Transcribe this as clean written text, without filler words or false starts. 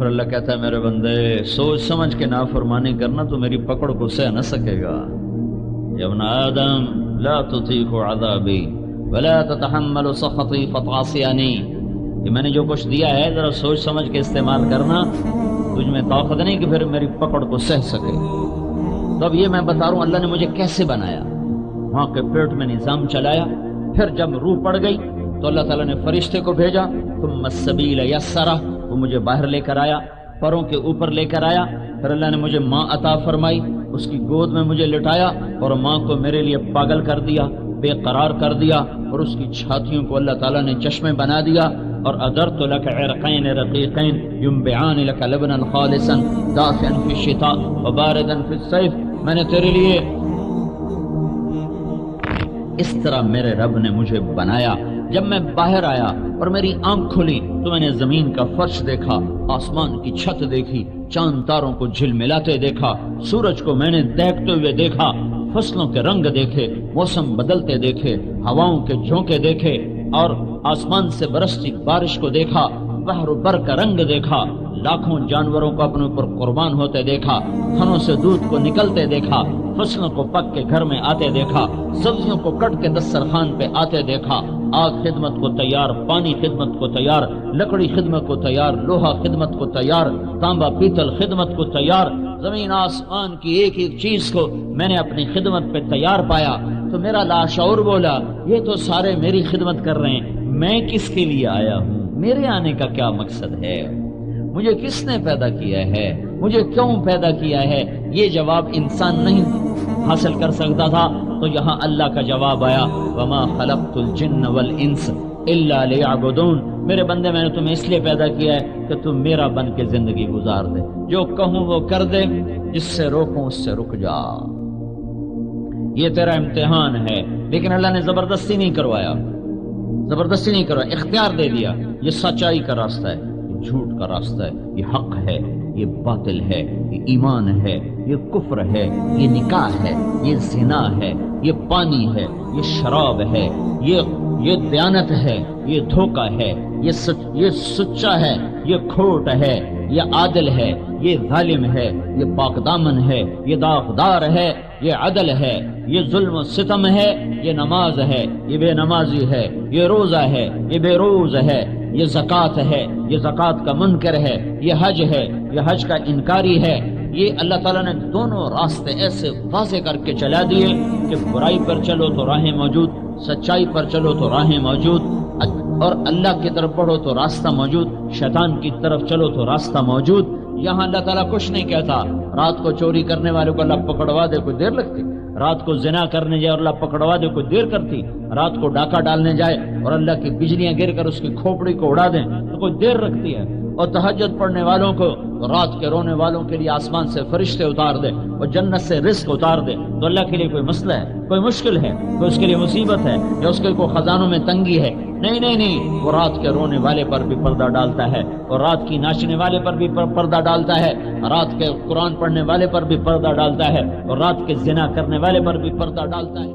پھر اللہ کہتا ہے میرے بندے سوچ سمجھ کے نافرمانی کرنا تو میری پکڑ کو سہ نہ سکے گا. یا ابن آدم لا تطیق عذابی ولا تتحمل سخطی فتعصیانی، کہ میں نے جو کچھ دیا ہے ذرا سوچ سمجھ کے استعمال کرنا، تجھ میں طاقت نہیں کہ پھر میری پکڑ کو سہ سکے. تو اب یہ میں بتا رہا ہوں اللہ نے مجھے کیسے بنایا. وہاں کے پیٹ میں نظام چلایا، پھر جب روح پڑ گئی تو اللہ تعالیٰ نے فرشتے کو بھیجا، ثم السبیل یسرہ، وہ مجھے باہر لے کر آیا، پروں کے اوپر لے کر آیا. پھر اللہ نے مجھے ماں عطا فرمائی، اس کی گود میں مجھے لٹایا اور ماں کو میرے لیے پاگل کر دیا، بے قرار کر دیا، اور اس کی چھاتیوں کو اللہ تعالیٰ نے چشمے بنا دیا. اور ادرت لك عرقین رقیقین ينبعان لك لبنا خالصا دافئا في الشتاء وباردا في الصيف، میں نے تیرے لیے اس طرح میرے رب نے مجھے بنایا. جب میں باہر آیا اور میری آنکھ کھلی تو میں نے زمین کا فرش دیکھا، آسمان کی چھت دیکھی، چاند تاروں کو جھلملاتے دیکھا، سورج کو میں نے دہکتے ہوئے دیکھا، فصلوں کے رنگ دیکھے، موسم بدلتے دیکھے، ہواؤں کے جھونکے دیکھے، اور آسمان سے برستی بارش کو دیکھا، بحر و بر کا رنگ دیکھا، لاکھوں جانوروں کو اپنے اوپر قربان ہوتے دیکھا، تھنوں سے دودھ کو نکلتے دیکھا، فصلوں کو پک کے گھر میں آتے دیکھا، سبزیوں کو کٹ کے دسترخوان پہ آتے دیکھا، آگ خدمت کو تیار، پانی خدمت کو تیار، لکڑی خدمت کو تیار، لوہا خدمت کو تیار، تانبا پیتل خدمت کو تیار. زمین آسمان کی ایک ایک چیز کو میں نے اپنی خدمت پہ تیار پایا. تو میرا لاشعور بولا یہ تو سارے میری خدمت کر رہے ہیں، میں کس کے لیے آیا ہوں؟ میرے آنے کا کیا مقصد ہے؟ مجھے کس نے پیدا کیا ہے؟ مجھے کیوں پیدا کیا ہے؟ یہ جواب انسان نہیں حاصل کر سکتا تھا. تو یہاں اللہ کا جواب آیا، وما خلقت الجن والانس الا لیعبدون. میرے بندے میں نے تمہیں اس لیے پیدا کیا ہے کہ تم میرا بن کے زندگی گزار دے، جو کہوں وہ کر دے، جس سے روکوں اس سے رک جا. یہ تیرا امتحان ہے. لیکن اللہ نے زبردستی نہیں کروایا، زبردستی نہیں کروایا، اختیار دے دیا. یہ سچائی کا راستہ ہے، یہ جھوٹ کا راستہ ہے، یہ حق ہے، یہ باطل ہے، یہ ایمان ہے، یہ کفر ہے، یہ نکاح ہے، یہ زنا ہے، یہ پانی ہے، یہ شراب ہے، یہ دیانت ہے، یہ دھوکہ ہے، یہ سچا ہے، یہ کھوٹ ہے، یہ عادل ہے، یہ ظالم ہے، یہ پاک دامن ہے، یہ داغدار ہے، یہ عدل ہے، یہ ظلم و ستم ہے، یہ نماز ہے، یہ بے نمازی ہے، یہ روزہ ہے، یہ بے روز ہے، یہ زکوٰۃ ہے، یہ زکوٰۃ کا منکر ہے، یہ حج ہے، یہ حج کا انکاری ہے. یہ اللہ تعالیٰ نے دونوں راستے ایسے واضح کر کے چلا دیے کہ برائی پر چلو تو راہیں موجود، سچائی پر چلو تو راہیں موجود، اور اللہ کی طرف بڑھو تو راستہ موجود، شیطان کی طرف چلو تو راستہ موجود. یہاں اللہ تعالیٰ کچھ نہیں کہتا رات کو چوری کرنے والے کو اللہ پکڑوا دے کوئی دیر لگتی، رات کو زنا کرنے جائے اور اللہ پکڑوا دے کوئی دیر کرتی، رات کو ڈاکہ ڈالنے جائے اور اللہ کی بجلیاں گر کر اس کی کھوپڑی کو اڑا دیں تو کوئی دیر رکھتی ہے. اور تہجد پڑھنے والوں کو، رات کے رونے والوں کے لیے آسمان سے فرشتے اتار دے اور جنت سے رزق اتار دے تو اللہ کے لیے کوئی مسئلہ ہے، کوئی مشکل ہے، کوئی اس کے لیے مصیبت ہے یا اس کے کوئی خزانوں میں تنگی ہے؟ نہیں نہیں نہیں. وہ رات کے رونے والے پر بھی پردہ ڈالتا ہے اور رات کی ناچنے والے پر بھی پردہ ڈالتا ہے، رات کے قرآن پڑھنے والے پر بھی پردہ ڈالتا ہے اور رات کے زنا کرنے والے پر بھی پردہ ڈالتا ہے.